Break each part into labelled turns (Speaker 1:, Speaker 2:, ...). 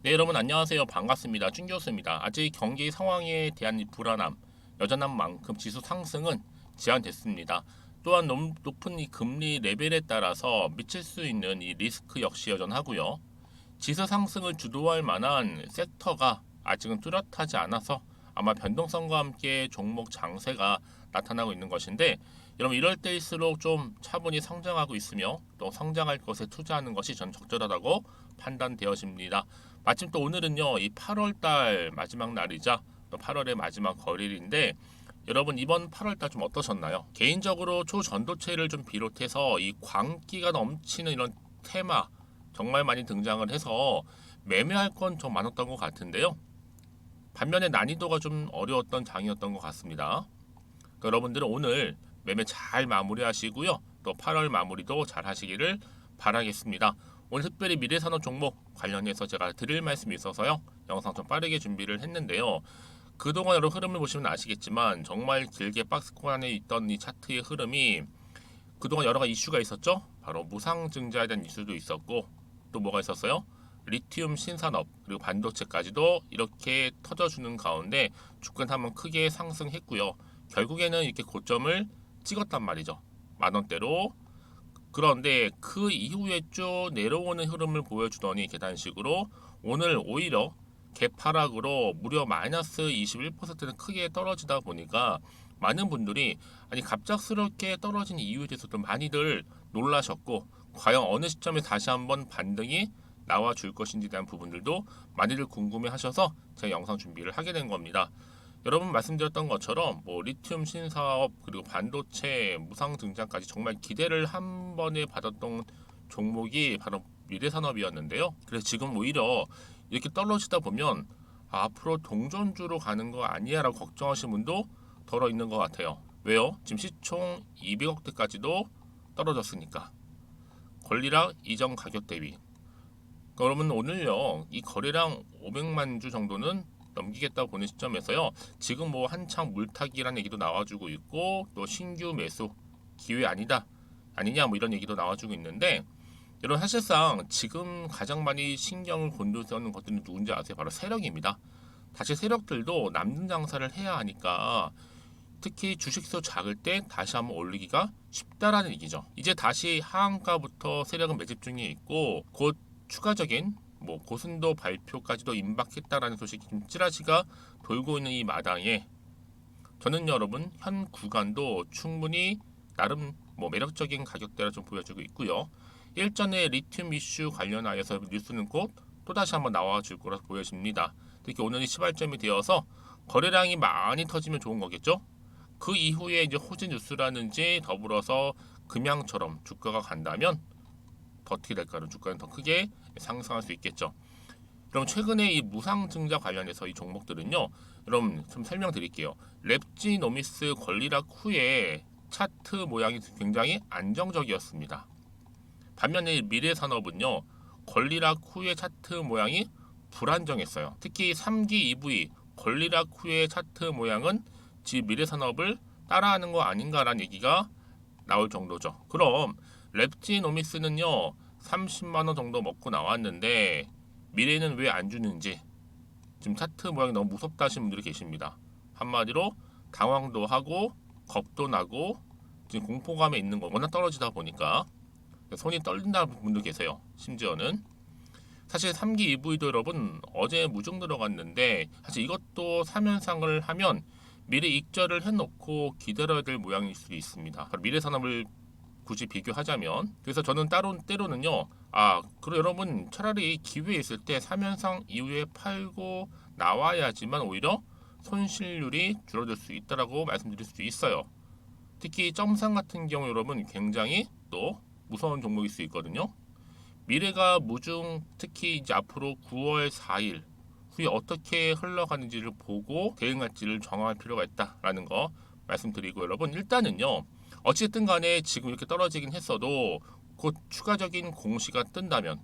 Speaker 1: 네, 여러분 안녕하세요. 반갑습니다. 준 교수입니다. 아직 경기 상황에 대한 이 불안함 여전한 만큼 지수 상승은 제한됐습니다. 또한 높은 이 금리 레벨에 따라서 미칠 수 있는 이 리스크 역시 여전하고요. 지수 상승을 주도할 만한 섹터가 아직은 뚜렷하지 않아서 아마 변동성과 함께 종목 장세가 나타나고 있는 것인데, 여러분 이럴 때일수록 좀 차분히 성장하고 있으며 또 성장할 것에 투자하는 것이 전 적절하다고 판단되어집니다. 마침 또 오늘은요 이 8월달 마지막 날이자 또 8월의 마지막 거래일인데, 여러분 이번 8월달 좀 어떠셨나요? 개인적으로 초전도체를 좀 비롯해서 이 광기가 넘치는 이런 테마 정말 많이 등장을 해서 매매할 건 좀 많았던 것 같은데요. 반면에 난이도가 좀 어려웠던 장이었던 것 같습니다. 그러니까 여러분들은 오늘 매매 잘 마무리하시고요. 또 8월 마무리도 잘 하시기를 바라겠습니다. 오늘 특별히 미래산업 종목 관련해서 제가 드릴 말씀이 있어서요. 영상 좀 빠르게 준비를 했는데요. 그동안 여러 흐름을 보시면 아시겠지만 정말 길게 박스권 안에 있던 이 차트의 흐름이 그동안 여러 가지 이슈가 있었죠. 바로 무상증자에 대한 이슈도 있었고, 또 뭐가 있었어요? 리튬 신산업 그리고 반도체까지도 이렇게 터져주는 가운데 주가는 한번 크게 상승했고요. 결국에는 이렇게 고점을 찍었단 말이죠. 만 원대로. 그런데 그 이후에 쭉 내려오는 흐름을 보여주더니 계단식으로 오늘 오히려 개파락으로 무려 마이너스 21%는 크게 떨어지다 보니까 많은 분들이 아니 갑작스럽게 떨어진 이유에 대해서도 많이들 놀라셨고, 과연 어느 시점에 다시 한번 반등이 나와 줄 것인지에 대한 부분들도 많이들 궁금해 하셔서 제가 영상 준비를 하게 된 겁니다. 여러분 말씀드렸던 것처럼 뭐 리튬 신사업 그리고 반도체 무상 등장까지 정말 기대를 한 번에 받았던 종목이 바로 미래산업이었는데요. 그래서 지금 오히려 이렇게 떨어지다 보면 앞으로 동전주로 가는 거 아니야라고 걱정하시는 분도 덜어 있는 것 같아요. 왜요? 지금 시총 200억대까지도 떨어졌으니까. 권리락 이전 가격 대비. 그러면 오늘요 이 거래량 500만 주 정도는 넘기겠다고 보는 시점에서요, 지금 뭐 한창 물타기라는 얘기도 나와주고 있고 또 신규 매수 기회 아니다 아니냐 뭐 이런 얘기도 나와주고 있는데, 여러분 사실상 지금 가장 많이 신경을 곤두세우는 것들은 누군지 아세요? 바로 세력입니다. 다시 세력들도 남는 장사를 해야 하니까 특히 주식수 작을 때 다시 한번 올리기가 쉽다라는 얘기죠. 이제 다시 하한가부터 세력은 매집 중에 있고 곧 추가적인 뭐 고순도 발표까지도 임박했다라는 소식이 좀 찌라시가 돌고 있는 이 마당에 저는 여러분 현 구간도 충분히 나름 뭐 매력적인 가격대라 좀 보여주고 있고요. 일전에 리튬 이슈 관련하여서 뉴스는 곧 또다시 한번 나와줄 거라 보여집니다. 특히 오늘이 시발점이 되어서 거래량이 많이 터지면 좋은 거겠죠. 그 이후에 이제 호재 뉴스라든지 더불어서 금양처럼 주가가 간다면 더 어떻게 될까요? 주가는 더 크게 상승할 수 있겠죠. 그럼 최근에 이 무상증자 관련해서 이 종목들은요, 여러분 좀 설명드릴게요. 랩지노미스 권리락 후에 차트 모양이 굉장히 안정적이었습니다. 반면에 미래산업은요, 권리락 후의 차트 모양이 불안정했어요. 특히 3기 EV 권리락 후의 차트 모양은 지 미래산업을 따라하는 거 아닌가라는 얘기가 나올 정도죠. 그럼 랩지노믹스는요 30만 원 정도 먹고 나왔는데 미래는 왜 안 주는지 지금 차트 모양이 너무 무섭다 하시는 분들이 계십니다. 한마디로 당황도 하고 겁도 나고 지금 공포감에 있는 거 워낙 떨어지다 보니까 손이 떨린다는 분도 계세요. 심지어는 사실 3기 EV도 여러분 어제 무중 들어갔는데 사실 이것도 사면상을 하면 미래 익절을 해놓고 기다려야 될 모양일 수도 있습니다. 미래산업을 굳이 비교하자면, 그래서 저는 따로 때로는요 그럼 여러분 차라리 기회 있을 때 사면상 이후에 팔고 나와야지만 오히려 손실률이 줄어들 수 있다라고 말씀드릴 수 있어요. 특히 점상 같은 경우 여러분 굉장히 또 무서운 종목일 수 있거든요. 미래가 무중 특히 이제 앞으로 9월 4일 후에 어떻게 흘러가는지를 보고 대응할지를 정할 필요가 있다라는 거 말씀드리고, 여러분 일단은요 어쨌든 간에 지금 이렇게 떨어지긴 했어도 곧 추가적인 공시가 뜬다면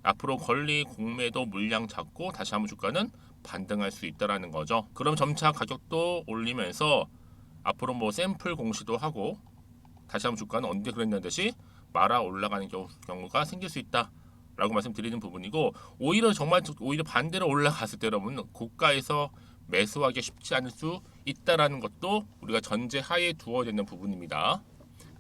Speaker 1: 앞으로 권리 공매도 물량 잡고 다시 한번 주가는 반등할 수 있다라는 거죠. 그럼 점차 가격도 올리면서 앞으로 뭐 샘플 공시도 하고 다시 한번 주가는 언제 그랬냐는 듯이 말아 올라가는 경우가 생길 수 있다 라고 말씀드리는 부분이고, 오히려 정말 오히려 반대로 올라갔을 때 여러분 고가에서 매수하기 쉽지 않을 수 있다라는 것도 우리가 전제 하에 두어야 되는 부분입니다.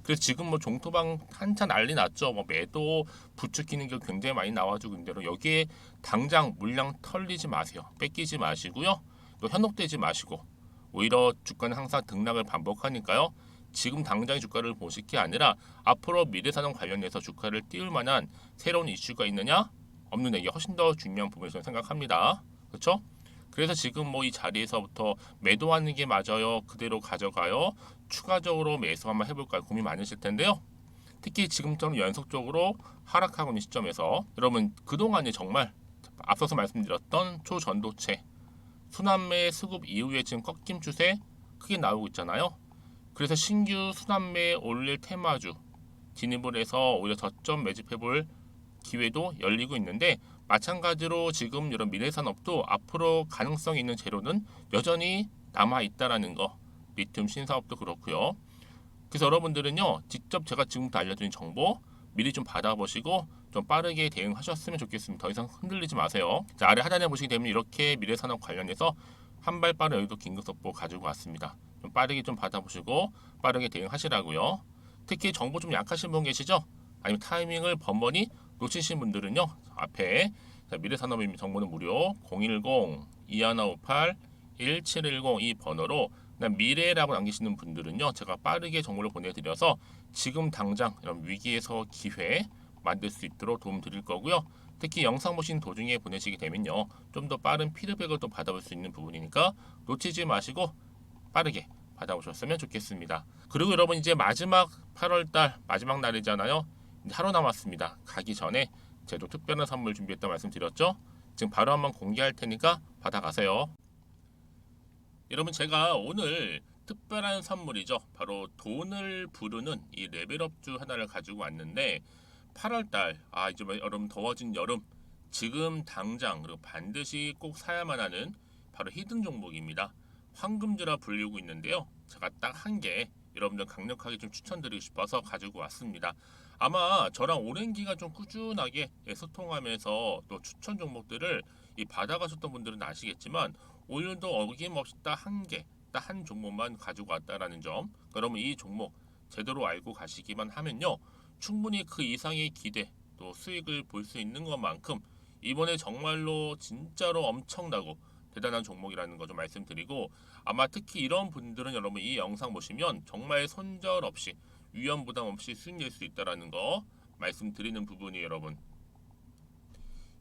Speaker 1: 그래서 지금 뭐 종토방 한참 난리 났죠. 뭐 매도 부추기는 게 굉장히 많이 나와주고 있는데 여기에 당장 물량 털리지 마세요. 뺏기지 마시고요. 또 현혹되지 마시고, 오히려 주가는 항상 등락을 반복하니까요. 지금 당장의 주가를 보실 게 아니라 앞으로 미래산업 관련해서 주가를 띄울 만한 새로운 이슈가 있느냐 없느냐, 이게 훨씬 더 중요한 부분이라고 저는 생각합니다. 그렇죠? 그래서 지금 뭐 이 자리에서부터 매도하는 게 맞아요, 그대로 가져가요, 추가적으로 매수 한번 해볼까요, 고민 많으실 텐데요. 특히 지금처럼 연속적으로 하락하고 있는 시점에서 여러분 그동안에 정말 앞서서 말씀드렸던 초전도체 순환매 수급 이후에 지금 꺾임 추세 크게 나오고 있잖아요. 그래서 신규 순환매 올릴 테마주 진입을 해서 오히려 저점 매집해볼 기회도 열리고 있는데, 마찬가지로 지금 이런 미래산업도 앞으로 가능성 있는 재료는 여전히 남아 있다라는 거, 리튬 신사업도 그렇고요. 그래서 여러분들은요, 직접 제가 지금부터 알려드린 정보 미리 좀 받아보시고 좀 빠르게 대응하셨으면 좋겠습니다. 더 이상 흔들리지 마세요. 자, 아래 하단에 보시게 되면 이렇게 미래산업 관련해서 한 발 빠른 여의도 긴급속보 가지고 왔습니다. 좀 빠르게 좀 받아보시고 빠르게 대응하시라고요. 특히 정보 좀 약하신 분 계시죠? 아니면 타이밍을 번번이 놓치신 분들은요, 앞에 미래산업입니다. 정보는 무료 010-2158-1710 이 번호로 미래라고 남기시는 분들은요, 제가 빠르게 정보를 보내드려서 지금 당장 이런 위기에서 기회 만들 수 있도록 도움 드릴 거고요. 특히 영상 보신 도중에 보내시게 되면요, 좀 더 빠른 피드백을 또 받아볼 수 있는 부분이니까 놓치지 마시고 빠르게 받아보셨으면 좋겠습니다. 그리고 여러분 이제 마지막 8월달 마지막 날이잖아요. 이제 하루 남았습니다. 가기 전에 제도 특별한 선물 준비했다 말씀드렸죠. 지금 바로 한번 공개할 테니까 받아가세요. 여러분 제가 오늘 특별한 선물이죠. 바로 돈을 부르는 이 레벨업주 하나를 가지고 왔는데, 8월달 이제 여러분 더워진 여름, 지금 당장 그리고 반드시 꼭 사야만 하는 바로 히든 종목입니다. 황금주라 불리고 있는데요. 제가 딱 한 개 여러분들 강력하게 좀 추천드리고 싶어서 가지고 왔습니다. 아마 저랑 오랜 기간 좀 꾸준하게 소통하면서 또 추천 종목들을 받아가셨던 분들은 아시겠지만, 오늘도 어김없이 딱 한 개, 딱 한 종목만 가지고 왔다라는 점. 그러면 이 종목 제대로 알고 가시기만 하면요, 충분히 그 이상의 기대 또 수익을 볼 수 있는 것만큼 이번에 정말로 진짜로 엄청나고 대단한 종목이라는 거 좀 말씀드리고, 아마 특히 이런 분들은 여러분 이 영상 보시면 정말 손절 없이 위험 부담 없이 수익 낼 수 있다라는 거 말씀드리는 부분이, 여러분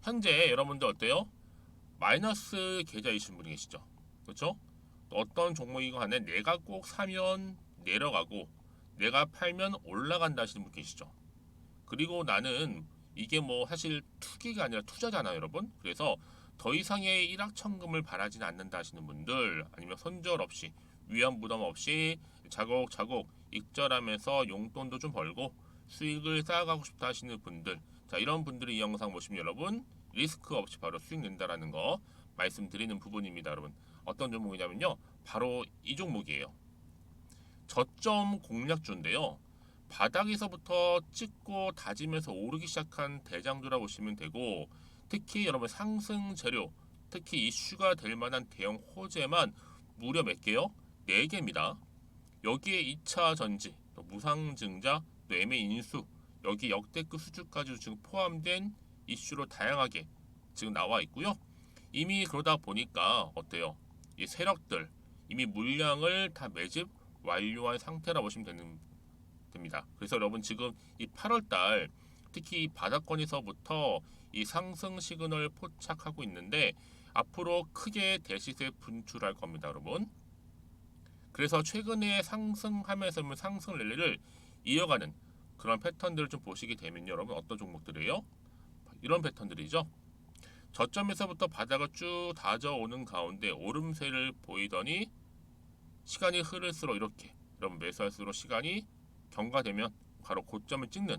Speaker 1: 현재 여러분들 어때요? 마이너스 계좌이신 분이 계시죠? 그렇죠? 어떤 종목이건 간에 내가 꼭 사면 내려가고 내가 팔면 올라간다 하시는 분 계시죠? 그리고 나는 이게 뭐 사실 투기가 아니라 투자잖아요, 여러분. 그래서 더 이상의 일확천금을 바라지는 않는다 하시는 분들, 아니면 손절 없이 위험 부담 없이 차곡차곡 익절하면서 용돈도 좀 벌고 수익을 쌓아가고 싶다 하시는 분들, 자, 이런 분들이 이 영상 보시면 여러분 리스크 없이 바로 수익 낸다라는 거 말씀드리는 부분입니다. 여러분 어떤 종목이냐면요, 바로 이 종목이에요. 저점 공략주인데요, 바닥에서부터 찍고 다지면서 오르기 시작한 대장주라 보시면 되고, 특히 여러분 상승 재료, 특히 이슈가 될 만한 대형 호재만 무려 몇 개요? 4개입니다. 여기에 2차 전지, 또 무상증자, 또 매매 인수, 여기 역대급 수주까지 지금 포함된 이슈로 다양하게 지금 나와 있고요. 이미 그러다 보니까 어때요? 이 세력들 이미 물량을 다 매집 완료한 상태라 보시면 됩니다. 그래서 여러분 지금 이 8월달 특히 이 바닥권에서부터 이 상승 시그널 포착하고 있는데, 앞으로 크게 대시세 분출할 겁니다, 여러분. 그래서 최근에 상승하면서 상승 랠리를 이어가는 그런 패턴들을 좀 보시게 되면 여러분 어떤 종목들이에요? 이런 패턴들이죠. 저점에서부터 바닥을 쭉 다져오는 가운데 오름세를 보이더니 시간이 흐를수록 이렇게 여러분 매수할수록 시간이 경과되면 바로 고점을 찍는,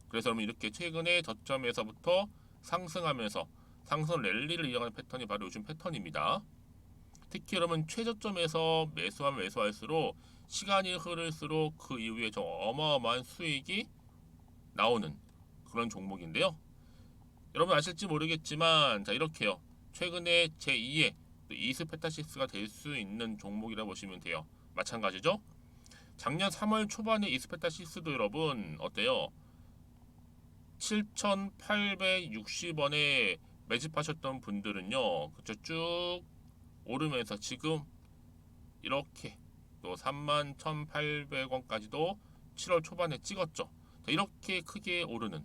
Speaker 1: 그래서 여러분 이렇게 최근에 저점에서부터 상승하면서 상승 랠리를 이어가는 패턴이 바로 요즘 패턴입니다. 특히 여러분 최저점에서 매수하면 매수할수록 시간이 흐를수록 그 이후에 좀 어마어마한 수익이 나오는 그런 종목인데요. 여러분 아실지 모르겠지만 자 이렇게요. 최근에 제2의 이스페타시스가 될 수 있는 종목이라 보시면 돼요. 마찬가지죠. 작년 3월 초반에 이스페타시스도 여러분 어때요? 7,860원에 매집하셨던 분들은요. 그쵸 쭉 오르면서 지금 이렇게 또 31,800원까지도 7월 초반에 찍었죠. 자, 이렇게 크게 오르는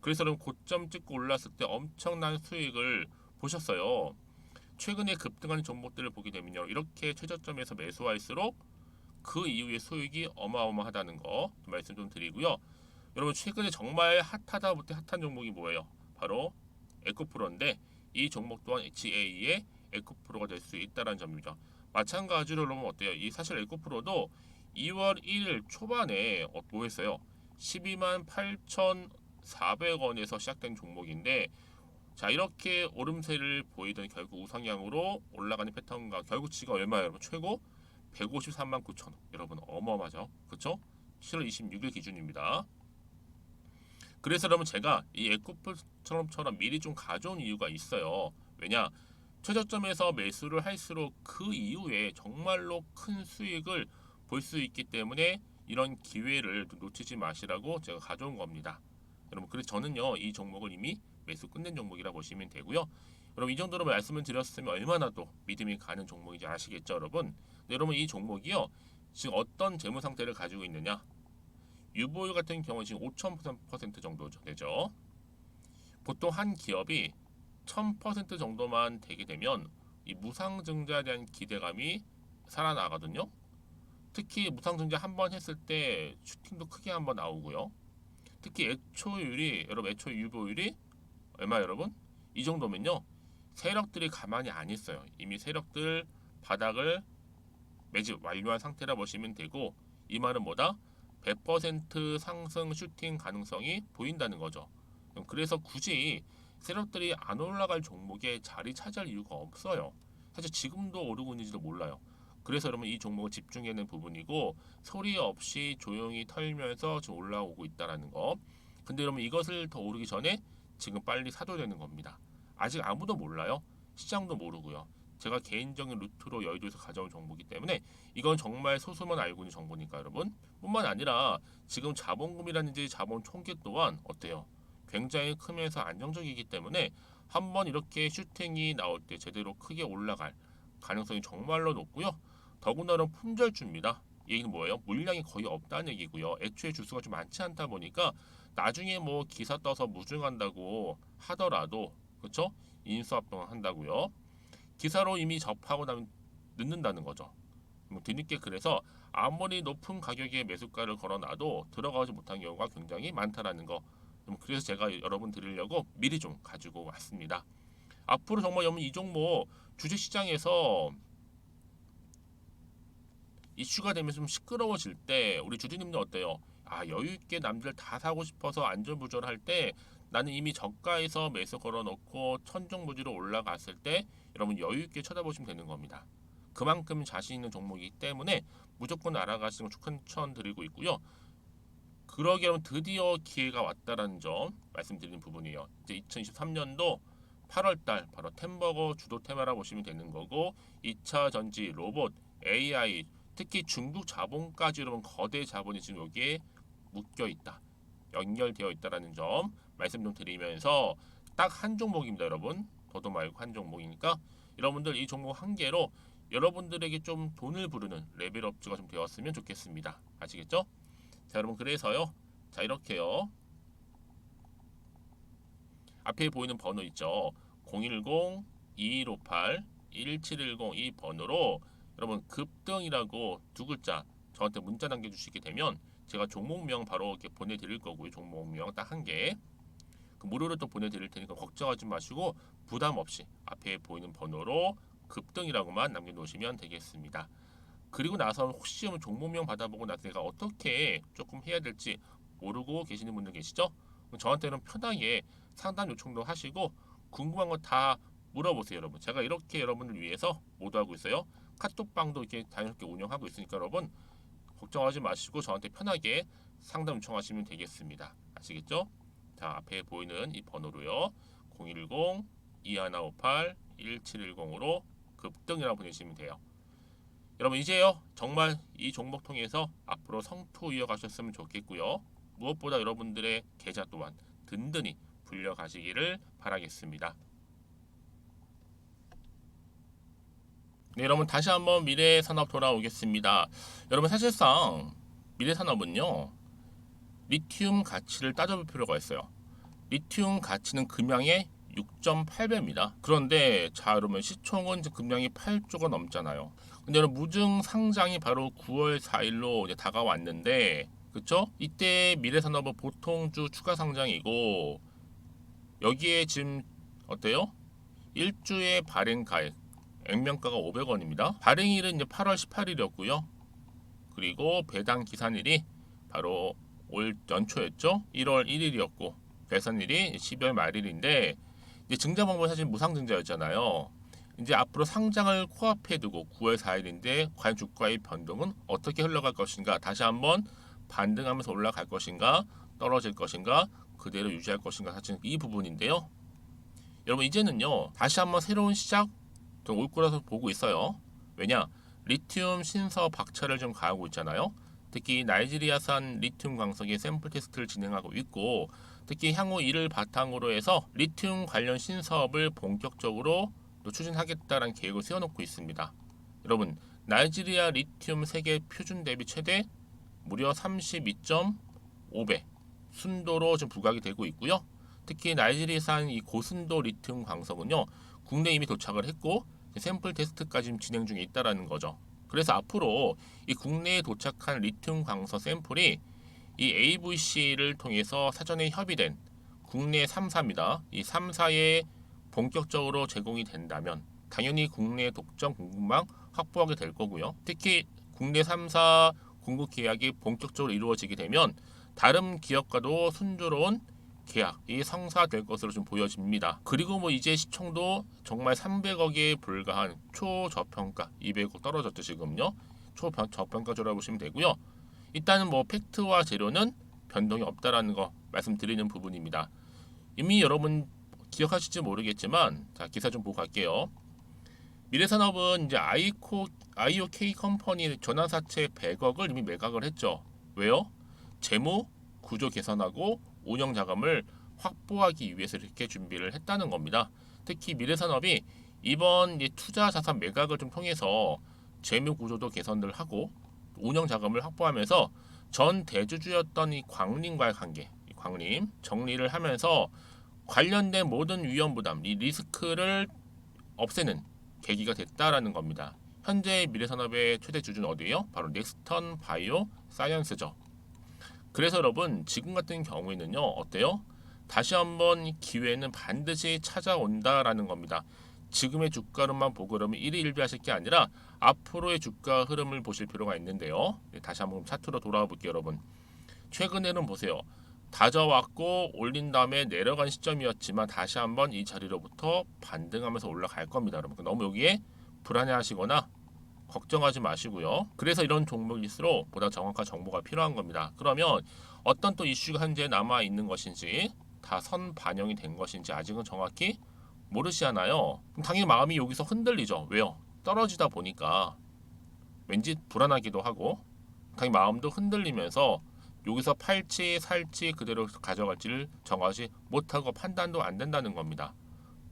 Speaker 1: 그래서 그럼 고점 찍고 올랐을 때 엄청난 수익을 보셨어요. 최근에 급등하는 종목들을 보게 되면요. 이렇게 최저점에서 매수할수록 그 이후에 수익이 어마어마하다는 거 말씀 좀 드리고요. 여러분 최근에 정말 핫하다 못해 핫한 종목이 뭐예요? 바로 에코프로인데 이 종목 또한 HA의 에코프로가 될 수 있다는 점입니다. 마찬가지로 여러분 어때요? 이 사실 에코프로도 2월 1일 초반에 뭐 했어요? 12만 8,400원에서 시작된 종목인데 자 이렇게 오름세를 보이던 결국 우상향으로 올라가는 패턴과 결국 지가 얼마예요 여러분? 최고 153만 9천 원. 여러분 어마어마하죠? 그쵸? 7월 26일 기준입니다. 그래서 여러분 제가 이 에코프처럼 미리 좀 가져온 이유가 있어요. 왜냐? 최저점에서 매수를 할수록 그 이후에 정말로 큰 수익을 볼 수 있기 때문에 이런 기회를 놓치지 마시라고 제가 가져온 겁니다. 여러분 그래서 저는요 이 종목을 이미 매수 끝낸 종목이라 보시면 되고요. 여러분 이 정도로 말씀을 드렸으면 얼마나 또 믿음이 가는 종목인지 아시겠죠 여러분? 네, 여러분 이 종목이요 지금 어떤 재무 상태를 가지고 있느냐? 유보율 같은 경우 지금 5,000% 정도 되죠. 보통 한 기업이 1,000% 정도만 되게 되면 이 무상증자에 대한 기대감이 살아나거든요. 특히 무상증자 한 번 했을 때 슈팅도 크게 한 번 나오고요. 특히 애초율이 여러분 애초 유보율이 얼마 여러분? 이 정도면요. 세력들이 가만히 안 있어요. 이미 세력들 바닥을 매집 완료한 상태라 보시면 되고 이 말은 뭐다? 100% 상승 슈팅 가능성이 보인다는 거죠. 그래서 굳이 세력들이 안 올라갈 종목에 자리 차지할 이유가 없어요. 사실 지금도 오르고 있는지도 몰라요. 그래서 여러분 이 종목을 집중해야 하는 부분이고 소리 없이 조용히 털면서 지금 올라오고 있다는 거. 근데 여러분 이것을 더 오르기 전에 지금 빨리 사둬야 되는 겁니다. 아직 아무도 몰라요. 시장도 모르고요. 제가 개인적인 루트로 여의도에서 가져온 정보이기 때문에 이건 정말 소수만 알고 있는 정보니까 여러분 뿐만 아니라 지금 자본금이라든지 자본 총계 또한 어때요? 굉장히 크면서 안정적이기 때문에 한번 이렇게 슈팅이 나올 때 제대로 크게 올라갈 가능성이 정말로 높고요. 더군다나 품절주입니다. 이 얘기는 뭐예요? 물량이 거의 없다는 얘기고요. 애초에 주수가 좀 많지 않다 보니까 나중에 뭐 기사 떠서 무증한다고 하더라도 그렇죠? 인수합병 한다고요. 기사로 이미 접하고 나면 늦는다는 거죠. 뭐 뒤늦게 그래서 아무리 높은 가격에 매수가를 걸어놔도 들어가지 못한 경우가 굉장히 많다라는 거. 그래서 제가 여러분 드리려고 미리 좀 가지고 왔습니다. 앞으로 정말 여러분 이 종목 주식시장에서 이슈가 되면서 좀 시끄러워질 때 우리 주주님들 어때요? 아 여유 있게 남들 다 사고 싶어서 안절부절할 때 나는 이미 저가에서 매수 걸어놓고 천정부지로 올라갔을 때 여러분 여유 있게 쳐다보시면 되는 겁니다. 그만큼 자신 있는 종목이기 때문에 무조건 알아가시는 걸 추천드리고 있고요. 그러기 여러분 드디어 기회가 왔다라는 점 말씀드리는 부분이에요. 이제 2023년도 8월달 바로 템버거 주도 테마라 보시면 되는 거고 2차 전지, 로봇, AI 특히 중국 자본까지 여러분 거대 자본이 지금 여기에 묶여 있다. 연결되어 있다라는 점 말씀 좀 드리면서 딱 한 종목입니다, 여러분. 더도 말고 한 종목이니까 여러분들 이 종목 한 개로 여러분들에게 좀 돈을 부르는 레벨업주가 좀 되었으면 좋겠습니다. 아시겠죠? 자, 여러분 그래서요. 자, 이렇게요. 앞에 보이는 번호 있죠. 010-2158-1710 이 번호로 여러분 급등이라고 두 글자 저한테 문자 남겨주시게 되면 제가 종목명 바로 이렇게 보내드릴 거고요. 종목명 딱 한 개. 그 무료로 또 보내드릴 테니까 걱정하지 마시고 부담 없이 앞에 보이는 번호로 급등이라고만 남겨놓으시면 되겠습니다. 그리고 나서 혹시 종목명 받아보고 나서 내가 어떻게 조금 해야 될지 모르고 계시는 분들 계시죠? 저한테는 편하게 상담 요청도 하시고 궁금한 거 다 물어보세요, 여러분. 제가 이렇게 여러분을 위해서 모두하고 있어요. 카톡방도 이렇게 자연스럽게 운영하고 있으니까 여러분 걱정하지 마시고 저한테 편하게 상담 요청하시면 되겠습니다. 아시겠죠? 자, 앞에 보이는 이 번호로요. 010-2158-1710으로 급등이라고 보내시면 돼요. 여러분 이제요 정말 이 종목 통해서 앞으로 성투 이어가셨으면 좋겠고요. 무엇보다 여러분들의 계좌 또한 든든히 불려가시기를 바라겠습니다. 네, 여러분 다시 한번 미래산업 돌아오겠습니다. 여러분 사실상 미래산업은요 리튬 가치를 따져볼 필요가 있어요. 리튬 가치는 금양의 6.8배입니다. 그런데 자 여러분 시총은 금양이 8조가 넘잖아요. 근데 여러분 무증 상장이 바로 9월 4일로 이제 다가왔는데 그쵸? 이때 미래산업은 보통주 추가 상장이고 여기에 지금 어때요? 1주의 발행가액 액면가가 500원입니다. 발행일은 이제 8월 18일이었고요. 그리고 배당 기산일이 바로 올 연초였죠. 1월 1일이었고 결산일이 12월 말일인데 이제 증자 방법은 사실 무상증자였잖아요. 이제 앞으로 상장을 코앞에 두고 9월 4일인데 과연 주가의 변동은 어떻게 흘러갈 것인가? 다시 한번 반등하면서 올라갈 것인가? 떨어질 것인가? 그대로 유지할 것인가? 사실 이 부분인데요. 여러분 이제는요 다시 한번 새로운 시작 올 거라서 보고 있어요. 왜냐? 리튬 신서 박차를 좀 가하고 있잖아요. 특히 나이지리아산 리튬 광석의 샘플 테스트를 진행하고 있고 특히 향후 이를 바탕으로 해서 리튬 관련 신사업을 본격적으로 또 추진하겠다는 계획을 세워놓고 있습니다. 여러분 나이지리아 리튬 세계 표준 대비 최대 무려 32.5배 순도로 지금 부각이 되고 있고요. 특히 나이지리아산 이 고순도 리튬 광석은요 국내에 이미 도착을 했고 샘플 테스트까지 진행 중에 있다라는 거죠. 그래서 앞으로 이 국내에 도착한 리튬 광석 샘플이 이 AVC를 통해서 사전에 협의된 국내 3사입니다. 이 3사에 본격적으로 제공이 된다면 당연히 국내 독점 공급망 확보하게 될 거고요. 특히 국내 3사 공급 계약이 본격적으로 이루어지게 되면 다른 기업과도 순조로운 계약이 성사될 것으로 좀 보여집니다. 그리고 뭐 이제 시총도 정말 300억에 불과한 초저평가 200억 떨어졌죠 지금요. 초저평가조라고 보시면 되고요. 일단은 뭐 팩트와 재료는 변동이 없다라는 거 말씀드리는 부분입니다. 이미 여러분 기억하실지 모르겠지만 자 기사 좀 보고 갈게요. 미래산업은 이제 IOK 컴퍼니 전환사채 100억을 이미 매각을 했죠. 왜요? 재무 구조 개선하고 운영 자금을 확보하기 위해서 이렇게 준비를 했다는 겁니다. 특히 미래산업이 이번 투자 자산 매각을 좀 통해서 재무 구조도 개선을 하고 운영 자금을 확보하면서 전 대주주였던 이 광림과의 관계, 광림 정리를 하면서 관련된 모든 위험 부담, 이 리스크를 없애는 계기가 됐다라는 겁니다. 현재 미래산업의 최대 주주는 어디예요? 바로 넥스턴 바이오 사이언스죠. 그래서 여러분 지금 같은 경우에는요 어때요? 다시 한번 기회는 반드시 찾아온다라는 겁니다. 지금의 주가로만 보고 그러면 일희일비하실 게 아니라 앞으로의 주가 흐름을 보실 필요가 있는데요. 다시 한번 차트로 돌아와 볼게요 여러분. 최근에는 보세요. 다져왔고 올린 다음에 내려간 시점이었지만 다시 한번 이 자리로부터 반등하면서 올라갈 겁니다 여러분. 너무 여기에 불안해하시거나 걱정하지 마시고요. 그래서 이런 종목일수록 보다 정확한 정보가 필요한 겁니다. 그러면 어떤 또 이슈가 현재 남아 있는 것인지 다 선 반영이 된 것인지 아직은 정확히 모르시잖아요. 그럼 당연히 마음이 여기서 흔들리죠. 왜요? 떨어지다 보니까 왠지 불안하기도 하고 당연히 마음도 흔들리면서 여기서 팔지 살지 그대로 가져갈지를 정하지 못하고 판단도 안 된다는 겁니다.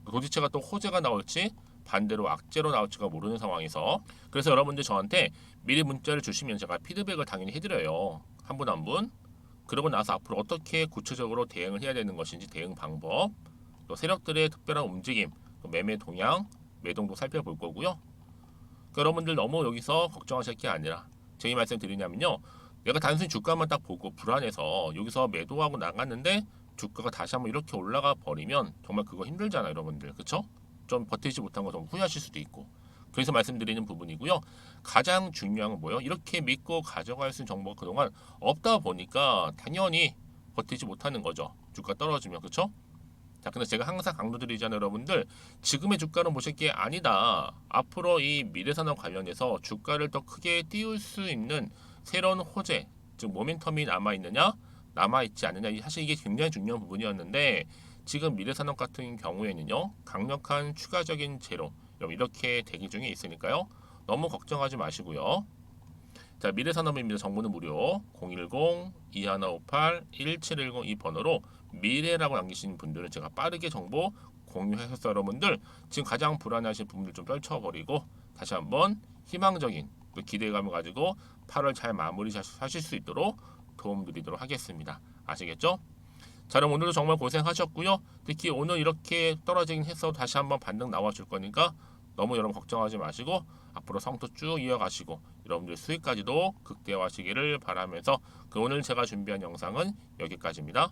Speaker 1: 도지체가 또 호재가 나올지 반대로 악재로 나올지가 모르는 상황에서 그래서 여러분들 저한테 미리 문자를 주시면 제가 피드백을 당연히 해드려요. 한 분 한 분. 그러고 나서 앞으로 어떻게 구체적으로 대응을 해야 되는 것인지 대응 방법 또 세력들의 특별한 움직임 또 매매 동향 매동도 살펴볼 거고요. 그러니까 여러분들 너무 여기서 걱정하실 게 아니라 제가 이 말씀 드리냐면요. 내가 단순히 주가만 딱 보고 불안해서 여기서 매도하고 나갔는데 주가가 다시 한번 이렇게 올라가 버리면 정말 그거 힘들잖아요 여러분들. 그쵸? 좀 버티지 못한 거 좀 후회하실 수도 있고 그래서 말씀드리는 부분이고요. 가장 중요한 건 뭐예요? 이렇게 믿고 가져갈 수 있는 정보가 그동안 없다 보니까 당연히 버티지 못하는 거죠. 주가 떨어지면 그렇죠? 자, 근데 제가 항상 강조드리잖아요 여러분들. 지금의 주가는 보실 게 아니다. 앞으로 이 미래산업 관련해서 주가를 더 크게 띄울 수 있는 새로운 호재, 즉 모멘텀이 남아있느냐 남아있지 않느냐 사실 이게 굉장히 중요한 부분이었는데 지금 미래산업 같은 경우에는요, 강력한 추가적인 제로 이렇게 대기 중에 있으니까요. 너무 걱정하지 마시고요. 자, 미래산업입니다. 정보는 무료 010-2158-1710 이 번호로 미래라고 남기신 분들은 제가 빠르게 정보 공유해서 여러분들 지금 가장 불안해하신 부분들 좀 떨쳐버리고 다시 한번 희망적인 기대감을 가지고 8월 잘 마무리하실 수 있도록 도움드리도록 하겠습니다. 아시겠죠? 자, 그럼 오늘도 정말 고생하셨고요. 특히 오늘 이렇게 떨어지긴 해서 다시 한번 반등 나와줄 거니까 너무 여러분 걱정하지 마시고 앞으로 성토 쭉 이어가시고 여러분들 수익까지도 극대화하시기를 바라면서 오늘 제가 준비한 영상은 여기까지입니다.